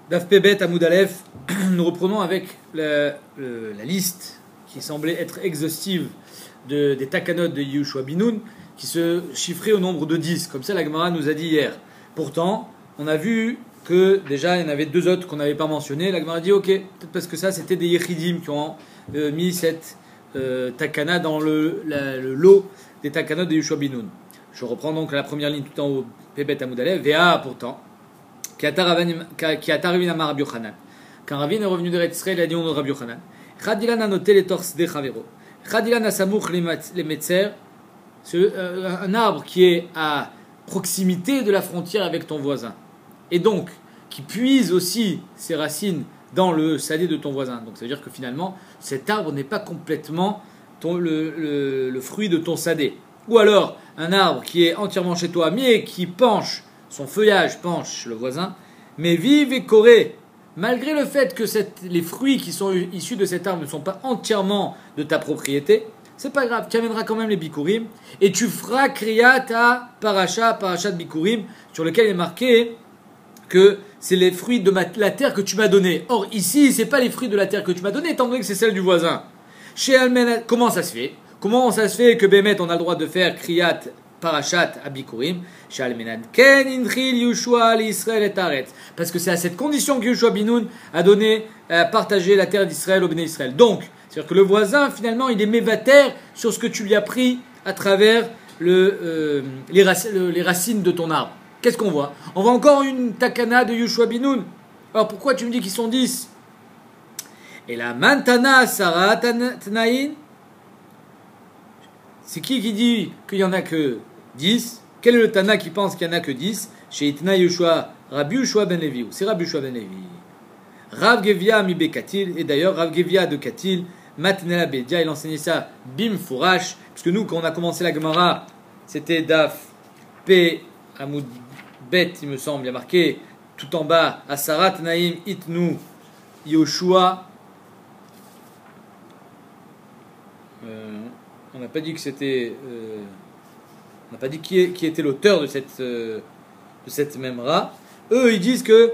Daf Pebet Amoud Aleph, nous reprenons avec la liste qui semblait être exhaustive des takanot de Yehoshua bin Nun, qui se chiffrait au nombre de 10, comme ça la Gemara nous a dit hier. Pourtant, on a vu que déjà il y en avait deux autres qu'on n'avait pas mentionné. La Gemara dit ok, peut-être parce que ça c'était des Yechidim qui ont mis cette takana dans le lot des takanot de Yehoshua bin Nun. Je reprends donc la première ligne tout en haut, Pebet Amoud Aleph, Véa pourtant. Qui a arrivé à Rabbi Yochanan. Quand Ravin est revenu de Israël, il a dit on Rabbi Yochanan. Chadilan a noté les torses des Chavero. Chadilan a samouch les metzer. C'est un arbre qui est à proximité de la frontière avec ton voisin. Et donc, qui puise aussi ses racines dans le sadé de ton voisin. Donc ça veut dire que finalement, cet arbre n'est pas complètement le fruit de ton sadé. Ou alors, un arbre qui est entièrement chez toi, mais qui penche. Son feuillage penche chez le voisin, mais vive et coré, malgré le fait que les fruits qui sont issus de cet arbre ne sont pas entièrement de ta propriété, c'est pas grave, tu amèneras quand même les bikurim, et tu feras kriyat à parachat bikurim, sur lequel il est marqué que c'est les fruits de la terre que tu m'as donné. Or ici, c'est pas les fruits de la terre que tu m'as donné, étant donné que c'est celle du voisin. Chez Almen, comment ça se fait? Comment ça se fait que Bémet, on a le droit de faire kriyat parachat abikurim, parce que c'est à cette condition que Yehoshua bin Nun a partagé la terre d'Israël au Béné Israël. Donc, c'est-à-dire que le voisin, finalement, il est mévater sur ce que tu lui as pris à travers les racines de ton arbre. Qu'est-ce qu'on voit? On voit encore une takana de Yehoshua bin Nun. Alors pourquoi tu me dis qu'ils sont 10? Et la mantana sarah tanaïn, c'est qui dit qu'il n'y en a que 10? Quel est le Tana qui pense qu'il n'y en a que 10? Chez Itna Yehoshua, Rabbi Yehoshua ben Levi. C'est Rabbi Yehoshua ben Levi. Rav Gevia mi Bekatil. Et d'ailleurs, Rav Gevia de Katil, Matnela Bedia, il enseignait ça bim fourash. Parce que nous, quand on a commencé la Gemara, c'était Daf P Amoud Bet, il me semble. Il y a marqué tout en bas Asarat Naim Itnu Yehoshua. On n'a pas dit que c'était. On n'a pas dit qui était l'auteur de cette memra. Eux, ils disent que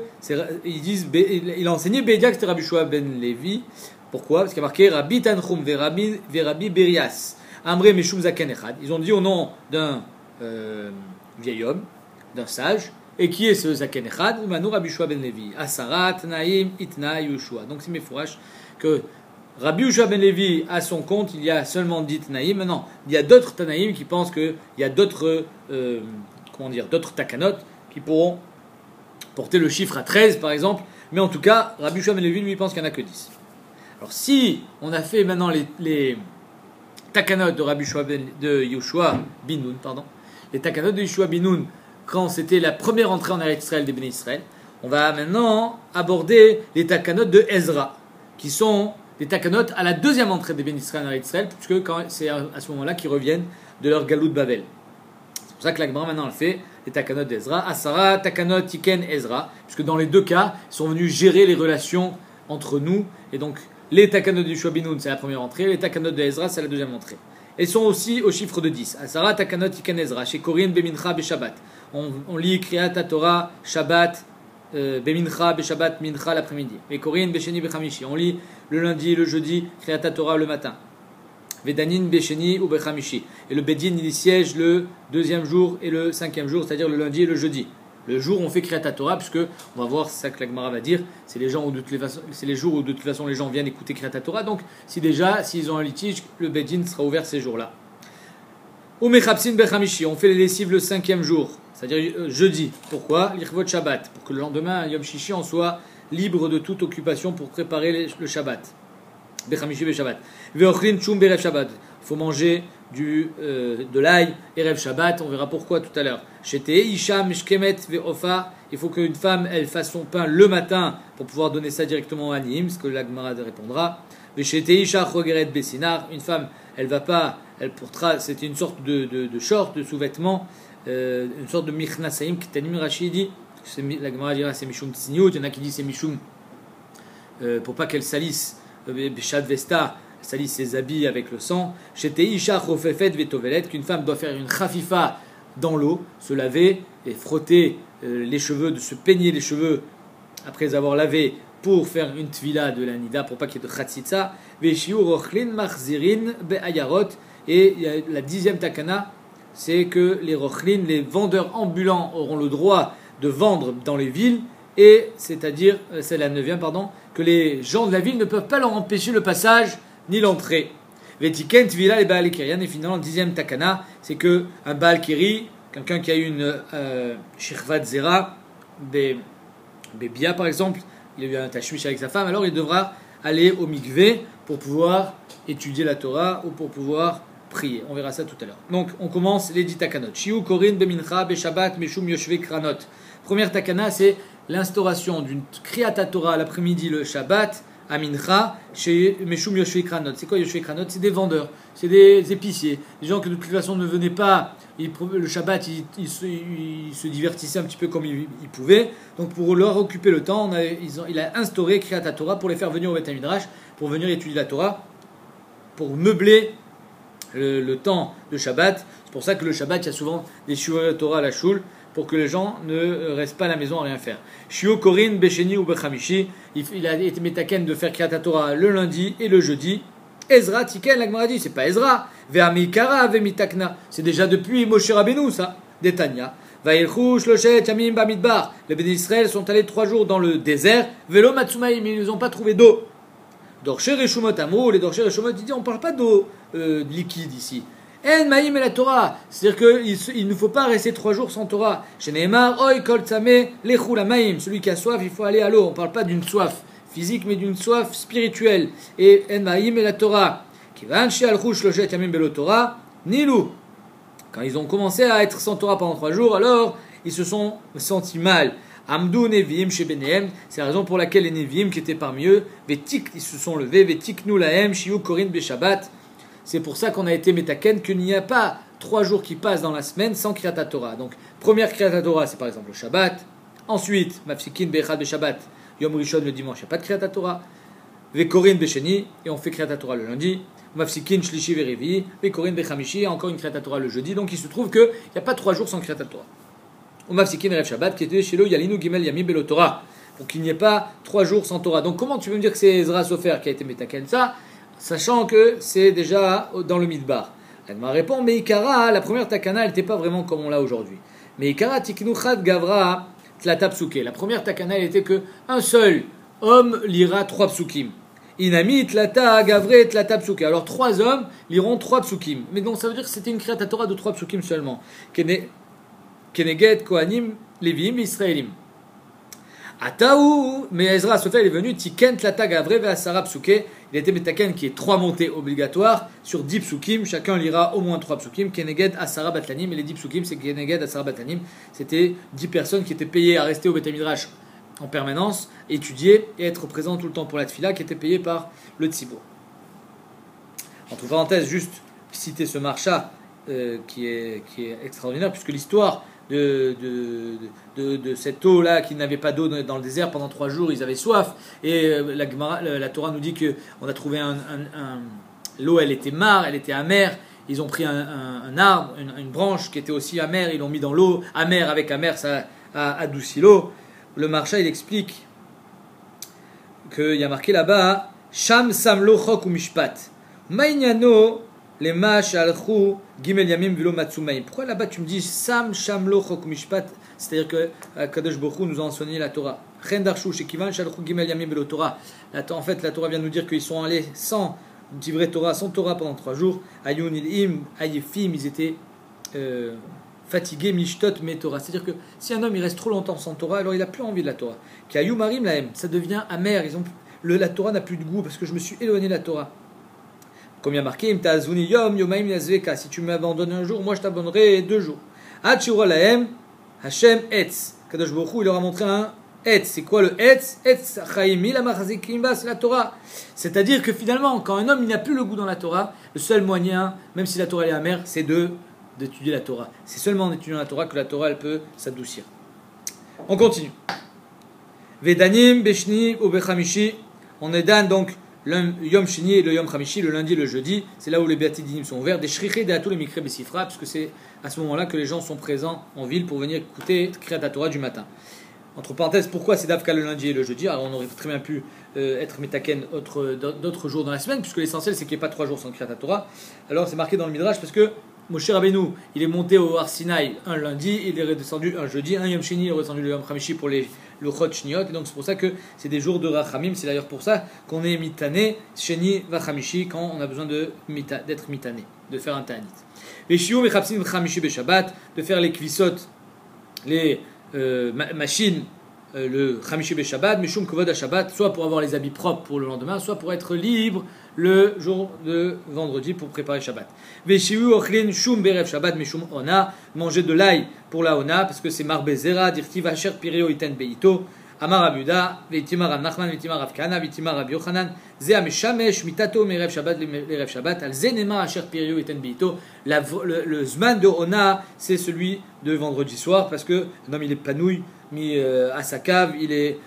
il a enseigné Bédia que c'était Rabbi Yehoshua ben Levi. Pourquoi? Parce qu'il y a marqué Rabbi Tanchum Verabi Berias Amre Meshum Zaken Echad. Ils ont dit au nom d'un vieil homme, d'un sage. Et qui est ce Zaken Echad? Manu Rabbi Yehoshua ben Levi. Asarat Naim Itna Yehoshua. Donc c'est mes fourrages que Rabbi Yehoshua ben Levi, à son compte, il y a seulement 10 Tanaïm. Maintenant, il y a d'autres Tanaïm qui pensent qu'il y a d'autres takanot qui pourront porter le chiffre à 13, par exemple. Mais en tout cas, Rabbi Yehoshua ben Levi, lui, pense qu'il n'y en a que 10. Alors, si on a fait maintenant les takanot de Yehoshua bin Nun, les takanot de Yehoshua bin Nun, quand c'était la première entrée en Eretz Israël des Béné Israël, on va maintenant aborder les takanot de Ezra, qui sont des takanot à la deuxième entrée des Béné Israël en Israël, puisque c'est à ce moment-là qu'ils reviennent de leur galout de Babel. C'est pour ça que la Gemara maintenant elle fait les takanot d'Ezra, Asara, takanot, Tiken, Ezra, puisque dans les deux cas, ils sont venus gérer les relations entre nous, et donc les takanot de Yehoshua bin Nun, c'est la première entrée, les takanot de Ezra, c'est la deuxième entrée. Ils sont aussi au chiffre de 10. Asara, takanot, Tiken, Ezra, chez Korin, Bemincha, Beshabbat. On lit Kriyat Torah, Shabbat, Bemincha, Beshabbat, Mincha l'après-midi. Et Korin, Besheni, Bechamishi. On lit le lundi et le jeudi, Kriyat Torah le matin. Vedanin, Besheni ou Bechamishi. Et le Bedin, il y siège le deuxième jour et le cinquième jour, c'est-à-dire le lundi et le jeudi. Le jour où on fait Kriyat Torah, puisque on va voir, c'est ça que la Gemara va dire, c'est les jours où de toute façon les gens viennent écouter Kriyat Torah. Donc, s'ils ont un litige, le Bedin sera ouvert ces jours-là. Ou Mechapsin, Bechamishi. On fait les lessives le cinquième jour. C'est-à-dire jeudi. Pourquoi? L'Irvot Shabbat. Pour que le lendemain, Yom Shishi, on soit libre de toute occupation pour préparer le Shabbat. Bechamishi be Shabbat. Ve'ochlin chum berev Shabbat. Il faut manger de l'ail erev Shabbat. On verra pourquoi tout à l'heure. Shete Isha Mishkemet ve'ofa. Il faut qu'une femme, elle fasse son pain le matin pour pouvoir donner ça directement à Nihim, ce que la Gemara répondra. Ve'shete Isha chogeret besinar. Une femme, elle va pas, elle portera, c'était une sorte de short, de sous-vêtement. Une sorte de Michnasaim qui t'anime Rachidi. La Gemara dira c'est Mishum Tsiniut. Il y en a qui disent c'est Mishum pour pas qu'elle salisse Béchad Vesta, salisse ses habits avec le sang. Chété Isha Chofefet Vetovelet, qu'une femme doit faire une chafifa dans l'eau, se laver et frotter les cheveux, de se peigner les cheveux après avoir lavé pour faire une tvila de la nida pour pas qu'il y ait de chatzitza. Veshiu rochlin machzirin be'ayarot. Et la 10e takana, c'est que les rochlin, les vendeurs ambulants, auront le droit de vendre dans les villes, et c'est-à-dire, c'est la 9e, pardon, que les gens de la ville ne peuvent pas leur empêcher le passage ni l'entrée. Vetiken tvila les baal kirian. Et finalement, la 10e takana, c'est que un baal kiri, quelqu'un qui a eu une shirvat zera, bébia par exemple, il a eu un tashmish avec sa femme, alors il devra aller au mikvé pour pouvoir étudier la Torah ou pour pouvoir prier. On verra ça tout à l'heure. Donc, on commence les 10 takanot. Shiu korin bemincha beshabbat meshum yoshve kranot. Première takana, c'est l'instauration d'une kriyat Torah l'après-midi le Shabbat à mincha chez meshum yoshve kranot. C'est quoi yoshve kranot? C'est des vendeurs, c'est des épiciers, des gens que de toute façon ne venaient pas. Le Shabbat, ils se divertissaient un petit peu comme ils pouvaient. Donc, pour leur occuper le temps, il a instauré kriyat Torah pour les faire venir au Beth Midrash, pour venir étudier la Torah, pour meubler le temps de Shabbat. C'est pour ça que le Shabbat, il y a souvent des shiur Torah à la shul, pour que les gens ne restent pas à la maison à rien faire. Shiur korin besheni ou bechamishi. Il a été metaken de faire kriyat Torah le lundi et le jeudi. Ezra tiken, la Gemara dit, c'est pas Ezra. Ve'amikara ve'mitakna. C'est déjà depuis Moshe Rabbeinu, ça. D'Etania. Va'ilchu shloshet yamim bamidbar. Les bénis d'Israël sont allés 3 jours dans le désert. Velo matsumaim, ils n'ont pas trouvé d'eau. Dorcher et Shumot Amrou, les Dorcher et Shumot, ils disent on ne parle pas d'eau liquide ici. En Maïm et la Torah, c'est-à-dire qu'il ne faut pas rester 3 jours sans Torah. Chez Neymar, Oy Kol Tzame, Lechou la Maïm, celui qui a soif, il faut aller à l'eau. On ne parle pas d'une soif physique, mais d'une soif spirituelle. Et En Maïm et la Torah, Kivan She Alchou Shloshet Yamim Belo Torah, Nilou. Quand ils ont commencé à être sans Torah pendant 3 jours, alors ils se sont sentis mal. Amdou Neviim chez Benehem, c'est la raison pour laquelle les Neviim qui étaient parmi eux, Vetik, ils se sont levés, Vetik nous lahem, Shiu Korin Beshabbat. C'est pour ça qu'on a été metaken, qu'il n'y a pas 3 jours qui passent dans la semaine sans Kriyat Torah. Donc, première Kriyat Torah, c'est par exemple le Shabbat. Ensuite, Mafsikin Bechad Beshabbat, Yom Rishon le dimanche, il n'y a pas de Kriyat Torah. Vekorin Besheni, et on fait Kriyat Torah le lundi. Mafsikin Shlishi Verevi, Vekorin Bechamishi, encore une Kriyat Torah le jeudi. Donc, il se trouve qu'il n'y a pas 3 jours sans Kriyat Torah. Mafsikin Rev Shabbat, qui était chez le Yalinu Gimel Yami Belo Torah. Pour qu'il n'y ait pas 3 jours sans Torah. Donc comment tu veux me dire que c'est Ezra Sofer qui a été metaken ça, sachant que c'est déjà dans le Midbar? Elle m'a répondu, mais Ikara, la première takana, elle n'était pas vraiment comme on l'a aujourd'hui. Mais Ikara Tiknu Chad Gavra Tlata Psuke. La première takana, elle était que un seul homme lira 3 psukim. Inami Tlata Gavre Tlata Psuke. Alors 3 hommes liront 3 psukim. Mais donc ça veut dire que c'était une Kriyat Torah de 3 psukim seulement. Keneged Kohanim Levim Israélim. Ataou, mais Ezra Sofer est venu Tiken Tlata Gavre Ve'asara Psuke. Il était metaken qui est 3 montées obligatoires sur 10 psukim. Chacun lira au moins 3 psukim. Keneged Asara Batlanim. Et les 10 psukim, c'est Keneged Asara Batlanim. C'était 10 personnes qui étaient payées à rester au Beth Midrash en permanence, étudier et être présents tout le temps pour la tfila, qui était payée par le Tzibour. Entre parenthèses, juste citer ce marcha qui est extraordinaire, puisque l'histoire de cette eau-là qui n'avait pas d'eau dans le désert pendant 3 jours, ils avaient soif, et la Torah nous dit qu'on a trouvé l'eau, elle était mare, elle était amère. Ils ont pris un arbre, une branche qui était aussi amère, ils l'ont mis dans l'eau, amère avec amère, ça a adouci l'eau. Le marcha, il explique qu'il y a marqué là-bas Sham Samlo Chok ou Mishpat Maïnyano les Mash Alchou Gimel Yamim Vilo Matsumaim. Pourquoi là-bas tu me dis Sam Shamlo Chok Mishpat? C'est-à-dire que Kadosh Baruch Hu nous a enseigné la Torah. Chen Darshu Shekivan Shalchou Gimel Yamim Vilo Torah. En fait, la Torah vient nous dire qu'ils sont allés sans Divrei Torah, sans Torah pendant 3 jours. Ayun Ilim, Ayefim, ils étaient fatigués, Mishtot Me Torah. C'est-à-dire que si un homme il reste trop longtemps sans Torah, alors il n'a plus envie de la Torah. Kayou Marim Lahem, ça devient amer. La Torah n'a plus de goût parce que je me suis éloigné de la Torah. Comme il y a marqué, si tu m'abandonnes un jour, moi je t'abandonnerai 2 jours. Hachura Lahem, Hashem Etz. Kadosh Baruch Hu, il leur a montré un Etz. C'est quoi le Etz? Etz Chaimi la Machazikim, c'est la Torah. C'est-à-dire que finalement, quand un homme il n'a plus le goût dans la Torah, le seul moyen, même si la Torah est amère, c'est d'étudier la Torah. C'est seulement en étudiant la Torah que la Torah elle peut s'adoucir. On continue. Vedanim, Beshni, ou Bechamishi. On est dan donc le Yom Shini et le Yom Chamishi, le lundi et le jeudi. C'est là où les Beatidinim sont ouverts. Des Shrichés, des Atou, les Mikre Besifra, puisque c'est à ce moment-là que les gens sont présents en ville pour venir écouter Kriyat Torah du matin. entre parenthèses, pourquoi c'est Davka le lundi et le jeudi? Alors on aurait très bien pu être Metaken d'autres jours dans la semaine, puisque l'essentiel c'est qu'il n'y ait pas 3 jours sans Kriyat Torah. Alors c'est marqué dans le Midrash parce que Moshe Rabbeinu, il est monté au Har Sinaï un lundi, il est redescendu un jeudi, un Yom Sheni, il est redescendu le Yom Hamishi pour les Luchot Shniot, et donc c'est pour ça que c'est des jours de Rachamim, c'est d'ailleurs pour ça qu'on est Mitané, Sheni, Vachamishi, quand on a besoin d'être Mitané, de faire un Ta'anit. Les Shiur Mechapsin Vachamishi Beshabbat, de faire les Kvisot, les machines, le Chamishi Beshabbat, Mishum Kovod HaShabbat, soit pour avoir les habits propres pour le lendemain, soit pour être libre le jour de vendredi pour préparer Shabbat. Veshiu Ochlin Shum Berev Shabbat Mishum Ona, manger de l'ail pour la Ona, parce que c'est Marbezera, Dirtiv Asher Pireo Iten Beito, Amar Abuda, Veitimar Rav Nachman, Veitimar Rav Kana, Veitimar Rav Yochanan, Ze Ameshamesh, Mitato Merev Shabbat, Lerev Shabbat, Al Zenema Asher Pireo Iten Beito. Le Zman de Ona, c'est celui de vendredi soir, parce que l'homme il est panouille, mis à sa cave,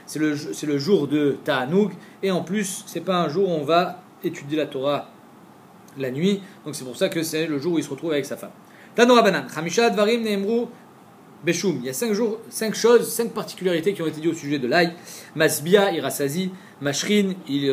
c'est le jour de Ta'anoug, et en plus, c'est pas un jour où on va étudier la Torah la nuit, donc c'est pour ça que c'est le jour où il se retrouve avec sa femme. Tanora Banan, Chamisha Dvarim Neemru Beshum. Il y a 5 choses, 5 particularités qui ont été dites au sujet de l'ail. Masbia, il rassasie. Mashrin, il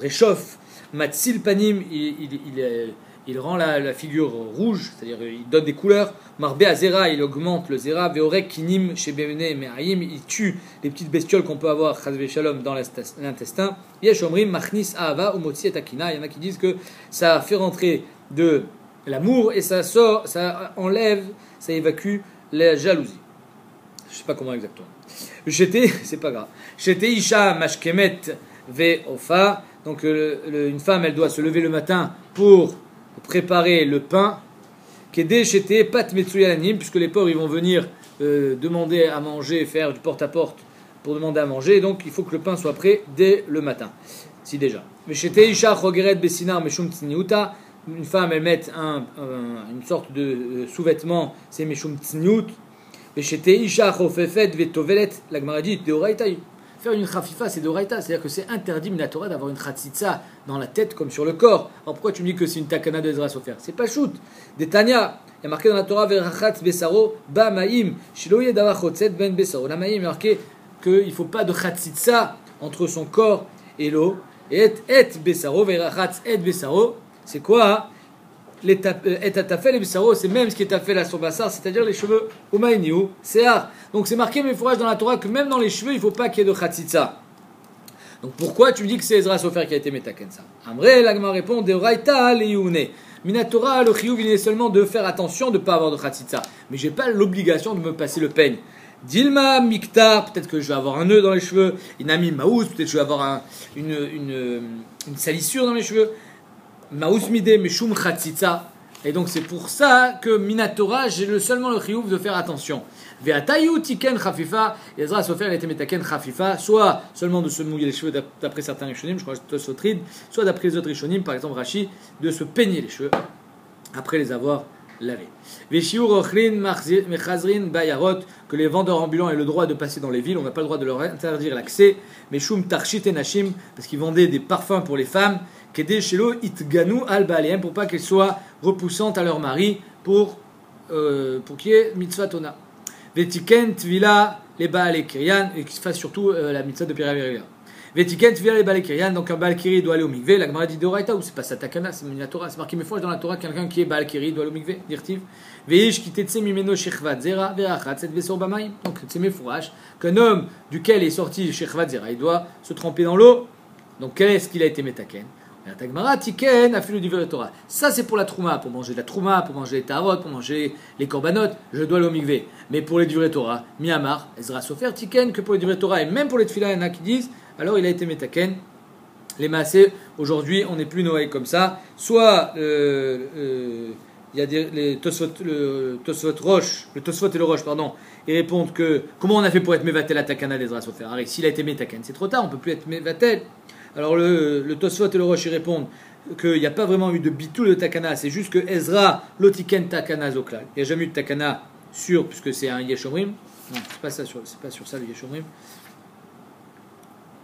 réchauffe. Matsil Panim, il rend la figure rouge, c'est-à-dire il donne des couleurs. Marbe Azera, il augmente le Zera. Veorek Kinim, chez Bemene Me'ayim, il tue les petites bestioles qu'on peut avoir, Chazve Shalom, dans l'intestin. Yesh Omrim, Machnis Ahava, Umotzi et Akina. Il y en a qui disent que ça fait rentrer de l'amour et ça enlève, ça évacue la jalousie. Je sais pas comment exactement. J'étais, c'est pas grave. J'étais Isha Mashkemet Ve Ofa. Donc une femme, elle doit se lever le matin pour préparer le pain. Kede Shete Pat Metsuyananim, puisque les pauvres ils vont venir demander à manger, faire du porte-à-porte pour demander à manger. Et donc il faut que le pain soit prêt dès le matin. Si déjà. Mais J'étais Isha Chogeret Besinar Meshum Tsniuta. Une femme, elle met une sorte de sous-vêtement, c'est Meshum Tsniut. Et chez Isha Chofefet Vetovelet, la Gemara dit Deoraita. Faire une chafifa, c'est Deoraita, c'est-à-dire que c'est interdit, Minatora, d'avoir une chatzitza dans la tête comme sur le corps. Alors pourquoi tu me dis que c'est une takana de Ezra Sofer? C'est pas shoot. Des Tanya, il y a marqué dans la Torah Verachatz Besaro, Ba Maïm, Shiloye Davachotzet Ben Besaro. La Maïm, il y a marqué qu'il ne faut pas de chatzitza entre son corps et l'eau. Et Besaro, Verachatz et Besaro. C'est quoi et tatafel et bisaro, c'est même ce qui est tafel à son bassar, c'est-à-dire les cheveux umayniu, sear. Donc c'est marqué mes fourrages dans la Torah que même dans les cheveux il ne faut pas qu'il y ait de chatzitza. Donc pourquoi tu me dis que c'est Ezra Sofer qui a été metaken ça? Amré, l'agma répond de raita leyune. Minatora, le chiyuv il est seulement de faire attention de ne pas avoir de chatzitza, mais j'ai pas l'obligation de me passer le peigne. Dilma miktar, peut-être que je vais avoir un nœud dans les cheveux. Inami maouz, peut-être que je vais avoir une salissure dans les cheveux. Maous midé meshum chatzitza. Et donc c'est pour ça que Minatora, j'ai seulement le chiyuv de faire attention. Ve'atayu tiken chafifa. Ezra Sofer il a été metaken chafifa, soit seulement de se mouiller les cheveux d'après certains rishonim, je crois que c'est Tosfotrid, soit d'après les autres rishonim, par exemple Rashi, de se peigner les cheveux après les avoir lavés. Ve'shiur ochlin mechazrin bayarot, que les vendeurs ambulants aient le droit de passer dans les villes, on n'a pas le droit de leur interdire l'accès. Meshum tarshit et nashim, parce qu'ils vendaient des parfums pour les femmes. Kede shelo itganu al baalehem, pour pas qu'elles soient repoussantes à leur mari, pour qu'il y ait mitzvah tona. Vetiken tvila les baale kirian, et qu'ils fassent surtout la mitzvah de piraviria. Vetiken tvila les baale kirian, donc un baal kiri doit aller au mikvé. La Gemara dit d'oraita, ou c'est pas sa takana, c'est la Torah, c'est marqué mes fois dans la Torah, quelqu'un qui est baal kiri doit aller au mikvé, dirtiv. Veish ki tetse mimeno shechvat zera ve'achat set vesor bamaim. Donc c'est mes fourrages qu'un homme duquel est sorti shechvat zera, il doit se tremper dans l'eau. Donc quel est-ce qu'il a été metaken? Ça c'est pour la trouma, pour manger de la trouma, pour manger les tarot, pour manger les korbanot, je dois le mikvé. Mais pour les divrei Torah, Miyamar, Ezra Sofer, tiken, que pour les divrei Torah et même pour les tefila, il y en a qui disent, alors il a été metaken. Les maasé, aujourd'hui on n'est plus Noël comme ça. Soit il y a les Tosfot, le Tosfot et le Roche, pardon, ils répondent que comment on a fait pour être mevatel à takana d'Ezra Sofer? Alors s'il a été metaken, c'est trop tard, on peut plus être mevatel. Alors le Tosfot et le Roche ils répondent qu'il n'y a pas vraiment eu de bitul de takana, c'est juste que Ezra lotiken takana zoklal. Il n'y a jamais eu de takana sur, puisque c'est un yeshomrim. Non, c'est pas sur ça le yeshomrim.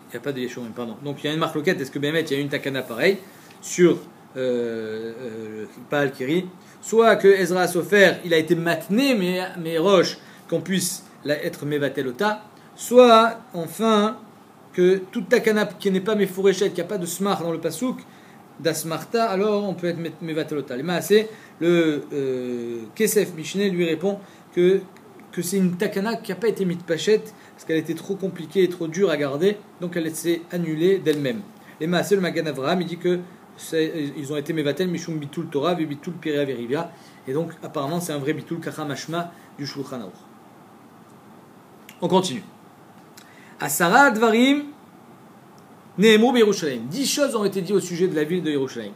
Il n'y a pas de yeshomrim, pardon. Donc il y a une marque loquette, est-ce que Bémet il y a une takana pareille sur Baal Kiri, soit que Ezra Sofer il a été matné mais Roche qu'on puisse être mevatel ota, soit enfin que toute takana qui n'est pas mefureshet, qui n'a pas de smar dans le pasuk, d'asmarta, alors on peut être mevatalota. Les maasé, le Kesef Mishneh lui répond que c'est une takana qui n'a pas été mitpachet parce qu'elle était trop compliquée et trop dure à garder, donc elle s'est annulée d'elle-même. Les maasé, le Magan Avraham, il dit que ils ont été mevatel mishum bitul Torah, bitul Pirea Verivia, et donc apparemment c'est un vrai bitul kacham ashma du Shulchan Aruch. On continue. Asara Dvarim Nehemru Yerushalayim. 10 choses ont été dites au sujet de la ville de Yerushalayim.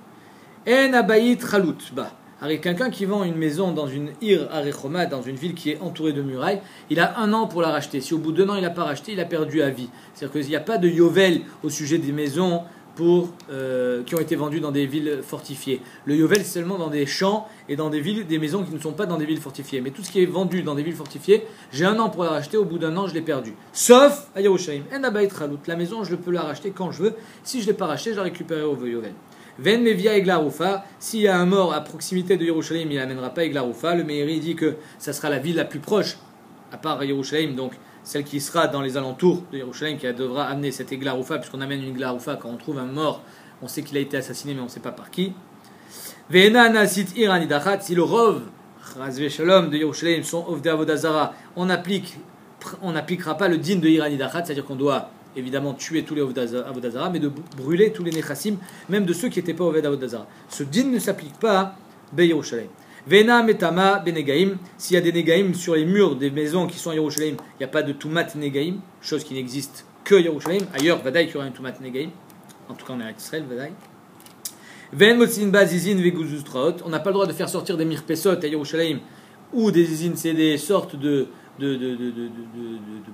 En abayit chalut. Avec quelqu'un qui vend une maison dans une ir arechoma, dans une ville qui est entourée de murailles, il a 1 an pour la racheter. Si au bout d'1 an il n'a pas racheté, il a perdu à vie. C'est-à-dire qu'il n'y a pas de yovel au sujet des maisons qui ont été vendues dans des villes fortifiées. Le yovel c'est seulement dans des champs et dans des villes, des maisons qui ne sont pas dans des villes fortifiées. Mais tout ce qui est vendu dans des villes fortifiées, j'ai 1 an pour la racheter, au bout d'1 an je l'ai perdu. Sauf à Yerushalayim. En abayit chalut. La maison je peux la racheter quand je veux. Si je ne l'ai pas racheté, je la récupérerai au yovel. Ven mevia eglaroufa, s'il y a un mort à proximité de Yerushalayim, il n'amènera pas eglaroufa. Le Meiri dit que ça sera la ville la plus proche, à part Yerushalayim, donc celle qui sera dans les alentours de Yerushalayim, qui devra amener cette eglaroufa, puisqu'on amène une eglaroufa quand on trouve un mort, on sait qu'il a été assassiné, mais on ne sait pas par qui. Ve'ena nasit iranidachat, si le rov, chazve shalom, de Yerushalayim sont ovde avodazara, on n'appliquera pas le din de iranidachat, c'est-à-dire qu'on doit évidemment tuer tous les Avodazara, mais de brûler tous les Nechassim, même de ceux qui n'étaient pas Oved Avodazara. Ce din ne s'applique pas à Yerushalayim. Vena metama benegaim, s'il y a des Negaim sur les murs des maisons qui sont à Yerushalayim, il n'y a pas de Tumat Negaim, chose qui n'existe que à Yerushalayim. Ailleurs, Vadaï, il y aura un Tumat Negaim, en tout cas en Israël, Vadaï. Ven motsin bazizin veguzustraot, on n'a pas le droit de faire sortir des mirpesot à Yerushalayim, ou des zizin, c'est des sortes de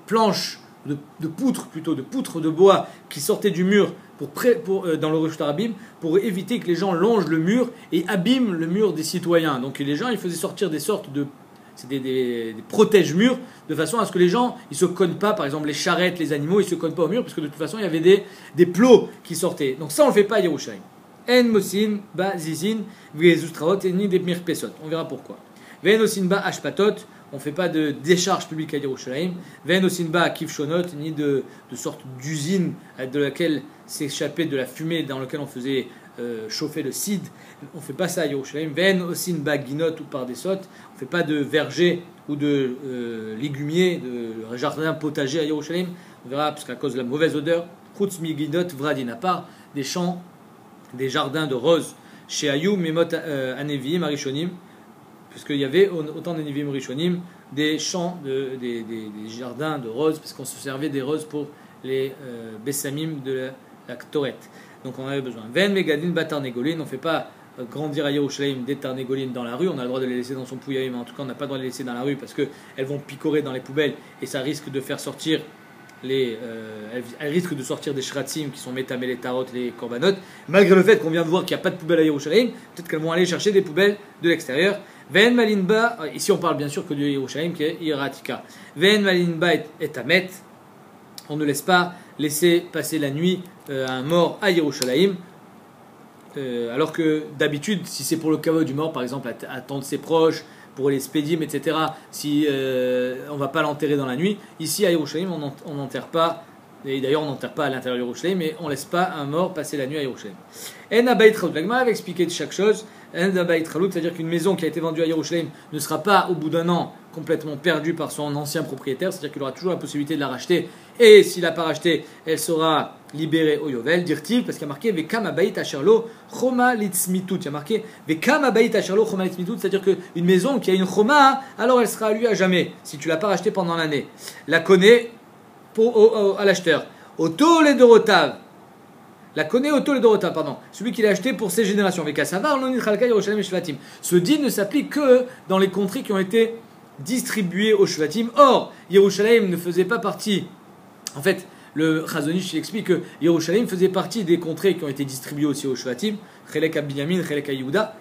planches, de poutres plutôt, de poutres de bois qui sortaient du mur dans le Rosh Hashanah, pour éviter que les gens longent le mur et abîment le mur des citoyens. Donc les gens, ils faisaient sortir des sortes de des protège-murs de façon à ce que les gens ils se cognent pas, par exemple les charrettes, les animaux, ils se cognent pas au mur parce que de toute façon il y avait des plots qui sortaient. Donc ça on le fait pas à Yerushalayim. En mosin ba zizin vezustraot et ni des mirpesot. On verra pourquoi. Ven osin ba ashpatot. On ne fait pas de décharge publique à Yerushalayim. Ven osinba kivshonot, ni de sorte d'usine de laquelle s'échappait de la fumée dans laquelle on faisait chauffer le cid. On ne fait pas ça à Yerushalayim. Ven osinba ginot ou par des sottes. On ne fait pas de verger ou de légumier, de jardin potager à Yerushalayim. On verra, parce qu'à cause de la mauvaise odeur, chutz mi ginot vradin, à part des champs, des jardins de roses. Chez Ayou, Memot Anevim, Arishonim, puisqu'il y avait autant de Nivim Rishonim, des champs, des jardins de roses, parce qu'on se servait des roses pour les Bessamim de la Ktoret. Donc on avait besoin. Ven Megadin Batar Negolin, on ne fait pas grandir à Yerushalayim des Tarnégolines dans la rue, on a le droit de les laisser dans son pouillage, mais en tout cas on n'a pas le droit de les laisser dans la rue parce qu'elles vont picorer dans les poubelles et ça risque de faire sortir elles risquent de sortir des shratzim qui sont métamés les tarot, les korbanot, malgré le fait qu'on vient de voir qu'il n'y a pas de poubelle à Yerushalayim, peut-être qu'elles vont aller chercher des poubelles de l'extérieur. Ven malinba, ici on parle bien sûr que de Yerushalayim qui est Iratika. Ven malinba et tamet, on ne laisse pas laisser passer la nuit un mort à Yerushalayim, alors que d'habitude, si c'est pour le kavod du mort, par exemple, attendre ses proches, pour les spédimes, etc., si on ne va pas l'enterrer dans la nuit, ici à Yerushalayim, on n'enterre pas, et d'ailleurs on n'enterre pas à l'intérieur de Yerushalayim, mais on ne laisse pas un mort passer la nuit à Yerushalayim. En abayit chalut, l'agma avait expliqué de chaque chose. En abayit chalut, c'est-à-dire qu'une maison qui a été vendue à Yerushalayim ne sera pas au bout d'un an complètement perdue par son ancien propriétaire, c'est-à-dire qu'il aura toujours la possibilité de la racheter, et s'il n'a pas racheté, elle sera libérée au Yovel, dire-t-il, parce qu'il y a marqué Vekam abayit asherlo choma litzmitut, il y a marqué Vekam abayit asherlo choma litzmitut, c'est-à-dire qu'une maison qui a une choma, alors elle sera à lui à jamais, si tu ne l'as pas rachetée pendant l'année. La connaît à l'acheteur. Auto les dorotav. La connaît auto les dorotav, pardon. Celui qui l'a acheté pour ses générations. Ce din ne s'applique que dans les contrées qui ont été distribuées aux Shvatim. Or, Yerushalayim ne faisait pas partie. En fait, le Chazonish explique que Yerushalayim faisait partie des contrées qui ont été distribuées aussi aux Shvatim. Chelek à Binyamin, Chelek à Yehuda.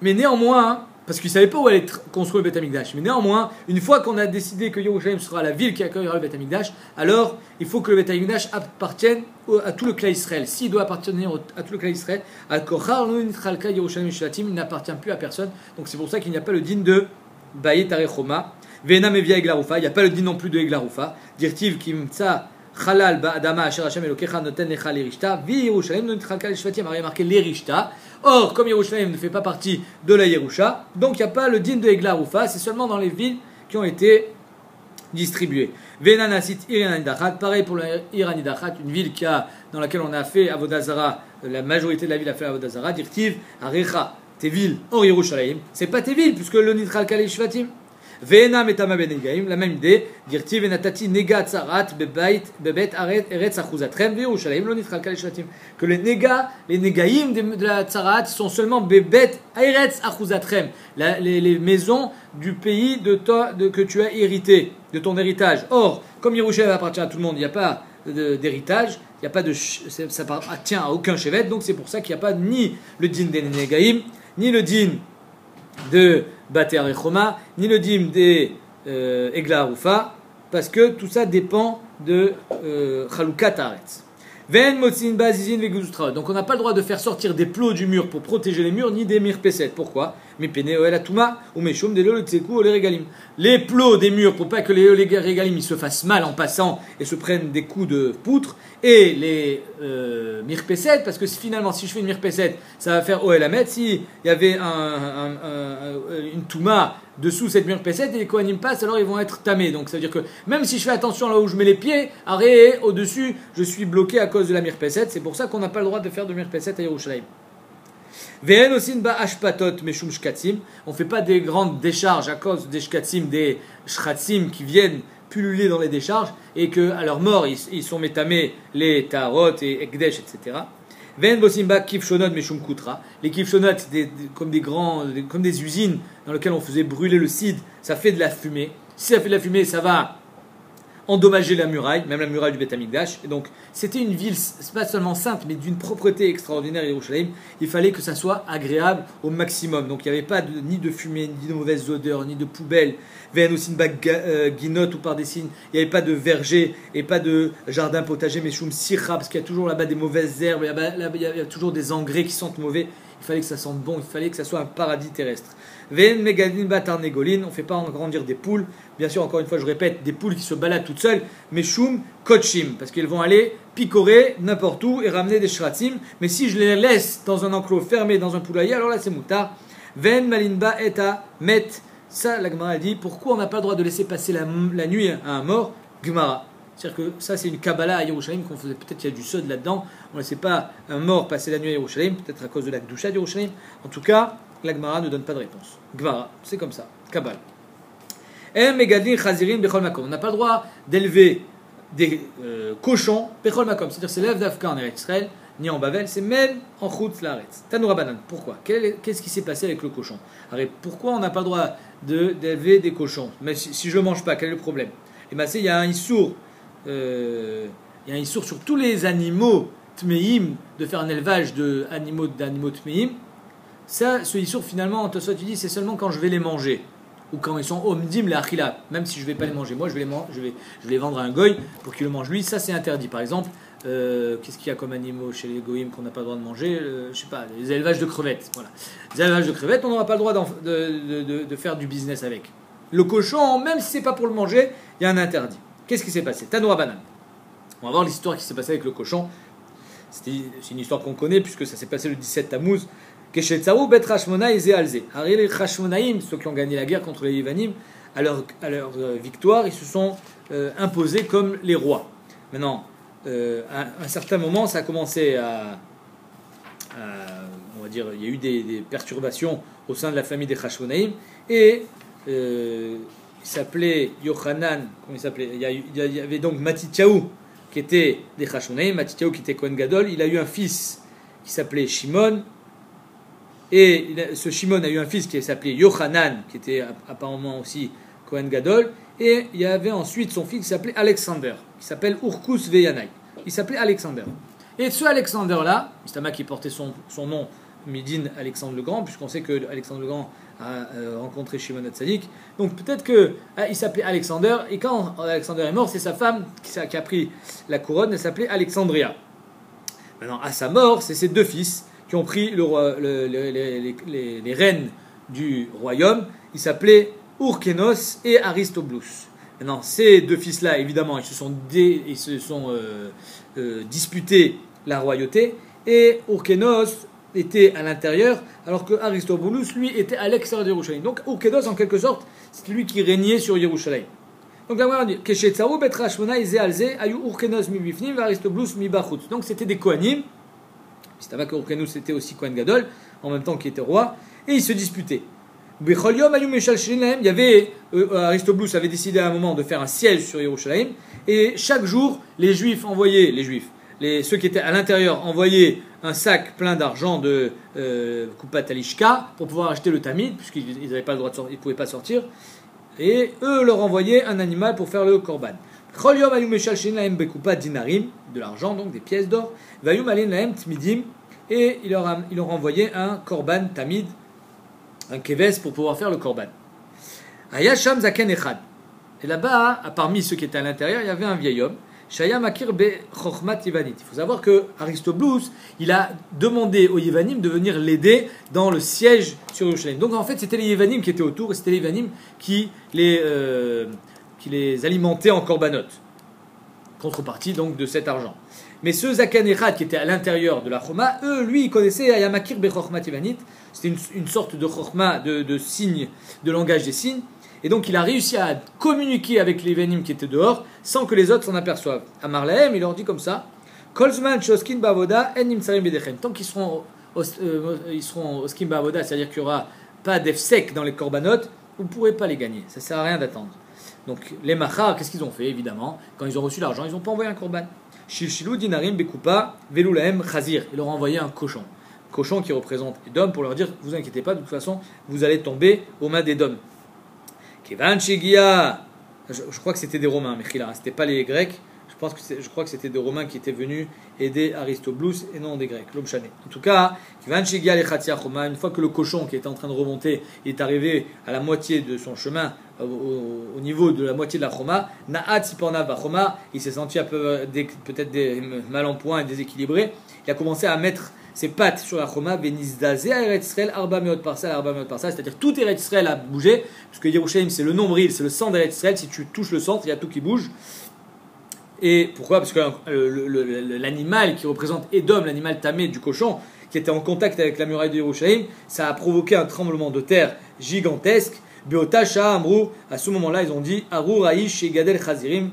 Mais néanmoins, parce qu'ils ne savaient pas où allait construire le Beth Amikdash. Mais néanmoins, une fois qu'on a décidé que Yerushalayim sera la ville qui accueillera le Beth Amikdash, alors il faut que le Beth Amikdash appartienne à tout le clan Israël. S'il doit appartenir à tout le clan Israël, il n'appartient plus à personne. Donc c'est pour ça qu'il n'y a pas le din de Bayit Arechoma. Ve'ena mevia eglarufa, il n'y a pas le din non plus de eglarufa. Dirtiv kimtsa chalal ba'adama asher Hashem elokecha noten lecha l'erishta, vi Yerushalayim non nitchalka l'shvatim, il y a marqué l'erishta. Or, comme Yerushalayim ne fait pas partie de la Yerusha, donc il n'y a pas le din de eglarufa, c'est seulement dans les villes qui ont été distribuées. Ve'ena nasit iranidachat, pareil pour l'Iranidachat, une ville dans laquelle on a fait Avodah Zara, la majorité de la ville a fait Avodah Zara, dirtiv arecha, tes villes hors Yerushalayim, c'est pas tes villes puisque le nitchalka l'shvatim. Ve'ena metama benegaim, la même idée, dirti venatati nega tzarat bebet eretz achuzatrem ve'Yerushalayim lo nitchalka l'shvatim. Que les negaim de la tzarat sont seulement bebet eretz achuzatrem, les maisons du pays que tu as hérité, de ton héritage. Or, comme Yerushalayim appartient à tout le monde, il n'y a pas d'héritage, il n'y a pas ça appartient à aucun chevet, donc c'est pour ça qu'il n'y a pas ni le din des negaim, ni le din de Baté Arechoma, ni le dîme des Egla Arufa, parce que tout ça dépend de Chalukat Haaretz. Ven Motzin Bazizin Veguzutra. Donc on n'a pas le droit de faire sortir des plots du mur pour protéger les murs, ni des mirpeset. Pourquoi? Mipene Oel Atuma, ou Meshum, des Lolotseku, ou les Regalim. Les plots des murs, pour pas que les Regalim ils se fassent mal en passant et se prennent des coups de poutre, et les mirpeset, parce que finalement, si je fais une mirpeset, ça va faire Oel Hamet. S'il y avait une Touma dessous cette mirpeset et les Kohanim passent, alors ils vont être tamés. Donc ça veut dire que même si je fais attention là où je mets les pieds, arrêt, au-dessus, je suis bloqué à cause de la mirpeset. C'est pour ça qu'on n'a pas le droit de faire de mirpeset à Yerushalayim. Ve'en osin ba ashpatot meshum shkatzim. On ne fait pas des grandes décharges à cause des shkatzim, des shkatzim qui viennent pulluler dans les décharges et qu'à leur mort ils sont métamés les tarot et ekdesh, etc. Ve'en bosimba kifshonot meshum kutra. Les kifshonot, c'est comme des usines dans lesquelles on faisait brûler le cid. Ça fait de la fumée. Si ça fait de la fumée, ça va endommager la muraille, même la muraille du Beth Amikdash. Et donc, c'était une ville, c'est pas seulement simple, mais d'une propreté extraordinaire, Yerushalayim. Il fallait que ça soit agréable au maximum. Donc, il n'y avait pas ni de fumée, ni de mauvaises odeurs, ni de poubelles. Ve'anosinba guinot ou par des signes. Il n'y avait pas de verger et pas de jardin potager, mais choum sirra, parce qu'il y a toujours là-bas des mauvaises herbes, il y a toujours des engrais qui sentent mauvais. Il fallait que ça sente bon, il fallait que ça soit un paradis terrestre. Ve'en megadin batar negolin, on ne fait pas grandir des poules. Bien sûr, encore une fois, je répète, des poules qui se baladent toutes seules, mais shum kochim, parce qu'elles vont aller picorer n'importe où et ramener des shratzim. Mais si je les laisse dans un enclos fermé, dans un poulailler, alors là c'est moutar. Ve'en malinba eta met, ça la Gemara dit, pourquoi on n'a pas le droit de laisser passer la nuit à un mort? Gemara. C'est-à-dire que ça c'est une Kabbalah à Yerushalayim qu'on faisait, peut-être qu'il y a du sod là-dedans, on ne laissait pas un mort passer la nuit à Yerushalayim, peut-être à cause de la Kedusha de Yerushalayim. En tout cas, la Gemara ne donne pas de réponse. Gemara, c'est comme ça, Kabbalah. On n'a pas le droit d'élever des cochons, Bechol Makom, c'est-à-dire c'est l'élève d'Afka en Eretz Israël, ni en Bavel, c'est même en Chutz Laaretz. Tanoura Banan, pourquoi? Qu'est-ce qui s'est passé avec le cochon? Alors, pourquoi on n'a pas le droit d'élever des cochons? Mais si je ne le mange pas, quel est le problème? Et bien, il y a un issour sur tous les animaux tmeim, de faire un élevage d'animaux tmeim. Ça, ce issour, finalement, tu dis, c'est seulement quand je vais les manger. Ou quand ils sont omdim les achila, même si je ne vais pas les manger moi, je vais les vendre à un goy pour qu'il le mange lui, ça c'est interdit. Par exemple, qu'est-ce qu'il y a comme animaux chez les goyim qu'on n'a pas le droit de manger? Je sais pas, les élevages de crevettes. Voilà. Les élevages de crevettes, on n'aura pas le droit de faire du business avec. Le cochon, même si c'est pas pour le manger, il y a un interdit. Qu'est-ce qui s'est passé? Tanoura Banan. On va voir l'histoire qui s'est passée avec le cochon. C'est une histoire qu'on connaît puisque ça s'est passé le 17 Tammuz. Keshetzaou bet Hashmonaï et Alze. Les Hashmonaïm, ceux qui ont gagné la guerre contre les Yévanim, à leur victoire, ils se sont imposés comme les rois. Maintenant, à un certain moment, ça a commencé on va dire, il y a eu des perturbations au sein de la famille des Hashmonaïm, et il s'appelait Yochanan, comment il s'appelait? Il y avait donc Matityahu qui était des Hashmonaïm, Matityahu qui était Kohen Gadol, il a eu un fils qui s'appelait Shimon. Et ce Shimon a eu un fils qui s'appelait Yochanan, qui était apparemment aussi Kohen Gadol. Et il y avait ensuite son fils qui s'appelait Alexander, qui s'appelle Urkus Veyanai. Il s'appelait Alexander. Et ce Alexander-là, Mistama qui portait son nom, Midin Alexandre le Grand, puisqu'on sait que Alexandre le Grand a rencontré Shimon Hatzadik. Donc peut-être qu'il s'appelait Alexander, et quand Alexander est mort, c'est sa femme qui a pris la couronne, elle s'appelait Alexandria. Maintenant, à sa mort, c'est ses deux fils qui ont pris les rênes du royaume. Il s'appelait Urkenos et Aristoblus. Maintenant, ces deux fils-là, évidemment, ils se sont disputés la royauté, et Urkenos était à l'intérieur, alors que Aristobulus, lui, était à l'extérieur de Yerushalayim. Donc Urkenos, en quelque sorte, c'est lui qui régnait sur Yerushalayim. Donc la on dit Keshetzaru bet Rashmona ize alze ayu Urkenos mi bifnim Aristobulus mi bachutz. Donc c'était des Kohanim. C'est vrai que Urkenos était aussi Kohen Gadol, en même temps qu'il était roi, et ils se disputaient. Il y avait Aristobulus avait décidé à un moment de faire un siège sur Yerushalayim, et chaque jour les Juifs envoyaient ceux qui étaient à l'intérieur envoyaient un sac plein d'argent de Kupat Alishka pour pouvoir acheter le tamid, puisqu'ils n'avaient pas le droit de sortir, ils ne pouvaient pas sortir, et eux leur envoyaient un animal pour faire le korban. De l'argent, donc des pièces d'or, et ils leur envoyaient un korban tamid, un keves pour pouvoir faire le korban. Ayasham zaken echad. Et là-bas, parmi ceux qui étaient à l'intérieur, il y avait un vieil homme. Shaya makir be chokhmat Yevanit. Il faut savoir que Aristobulus, il a demandé aux Yevanim de venir l'aider dans le siège sur Yerushalayim. Donc en fait, c'était les Yevanim qui étaient autour, et c'était les Yevanim qui les alimentaient en korbanot. Contrepartie donc de cet argent. Mais ceux Zaken Echad qui étaient à l'intérieur de la Choma, eux, lui, ils connaissaient Ayamakir be chokhmat Yevanit. C'était une sorte de chokhma, de signe, de langage des signes. Et donc il a réussi à communiquer avec les Yevanim qui étaient dehors sans que les autres s'en aperçoivent. À Marlahem, il leur dit comme ça Kolzman shoskin bavoda en nimtsarim bedechem. Tant qu'ils seront oskin bavoda, c'est-à-dire qu'il n'y aura pas d'efsek dans les korbanot, vous ne pourrez pas les gagner. Ça ne sert à rien d'attendre. Donc les machar, qu'est-ce qu'ils ont fait évidemment? Quand ils ont reçu l'argent, ils n'ont pas envoyé un korban. Shilshilu dinarim bekupa velulahem chazir. Ils leur ont envoyé un cochon. Cochon qui représente Edom pour leur dire vous inquiétez pas, de toute façon vous allez tomber aux mains d'Edom. Kevan Shegia, je crois que c'était des Romains, Mechila, c'était pas les Grecs. Je crois que c'était des Romains qui étaient venus aider Aristobulus et non des Grecs, l'homme chané. En tout cas, Kevan Shegia lechatia Choma, une fois que le cochon qui était en train de remonter est arrivé à la moitié de son chemin, au niveau de la moitié de la Choma, Na'at Siporna Bachoma, il s'est senti un peu peut-être mal en point et déséquilibré. Il a commencé à mettre ses pattes sur la Choma, Benizdaze à Eretz Israël, Arba Meot Parsal, c'est-à-dire tout Eretz Israël a bougé, puisque Yerushalayim c'est le nombril, c'est le centre d'Eretz Israël, si tu touches le centre, il y a tout qui bouge. Et pourquoi? Parce que l'animal qui représente Edom, l'animal tamé du cochon, qui était en contact avec la muraille de Yerushalayim, ça a provoqué un tremblement de terre gigantesque. Beotasha Amrou, à ce moment-là, ils ont dit Arur Aish et Gadel Chazirim.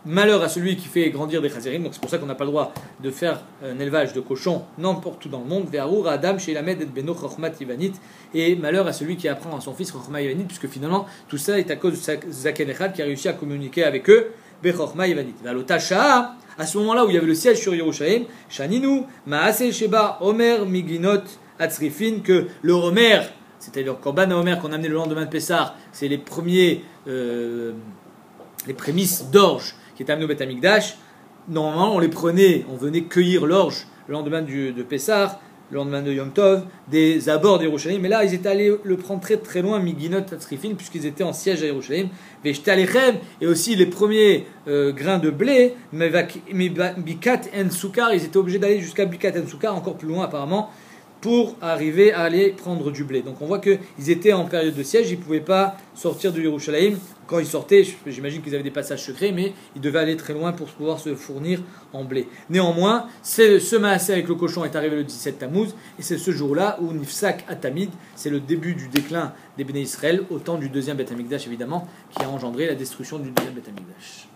Malheur à celui qui fait grandir des chazirim, donc c'est pour ça qu'on n'a pas le droit de faire un élevage de cochons n'importe où dans le monde. Ve'arur Adam chez Lamed et Beno Chokhmat Ivanit, et malheur à celui qui apprend à son fils Chokhmat Ivanit, puisque finalement tout ça est à cause de Zaken Echad qui a réussi à communiquer avec eux. Bechokhmat Ivanit. Ve'alotasha, à ce moment-là où il y avait le siège sur Yerushalayim, Shaninu Maase Sheba Omer Miginot Atzrifin, que le Homer, c'est-à-dire Korban Homer qu'on a amené le lendemain de Pessah, c'est les prémices d'orge qui étaient amenés au Beth Amikdash. Normalement, on les prenait, on venait cueillir l'orge le lendemain de Pessah, le lendemain de Yom Tov, des abords de Yerushalayim. Mais là, ils étaient allés le prendre très très loin, Miginot Tatzrifin, puisqu'ils étaient en siège à Yerushalayim. Veshtalechem, et aussi les premiers grains de blé, Bikat en Soukar, ils étaient obligés d'aller jusqu'à Bikat en Soukar, encore plus loin apparemment, pour arriver à aller prendre du blé. Donc on voit qu'ils étaient en période de siège, ils ne pouvaient pas sortir de Yerushalayim. Quand ils sortaient, j'imagine qu'ils avaient des passages secrets, mais ils devaient aller très loin pour pouvoir se fournir en blé. Néanmoins, ce maasé avec le cochon est arrivé le 17 Tammuz, et c'est ce jour-là où Nifsak Atamid, c'est le début du déclin des Béné Israël, au temps du deuxième Beth Amikdash évidemment, qui a engendré la destruction du deuxième Beth Amikdash.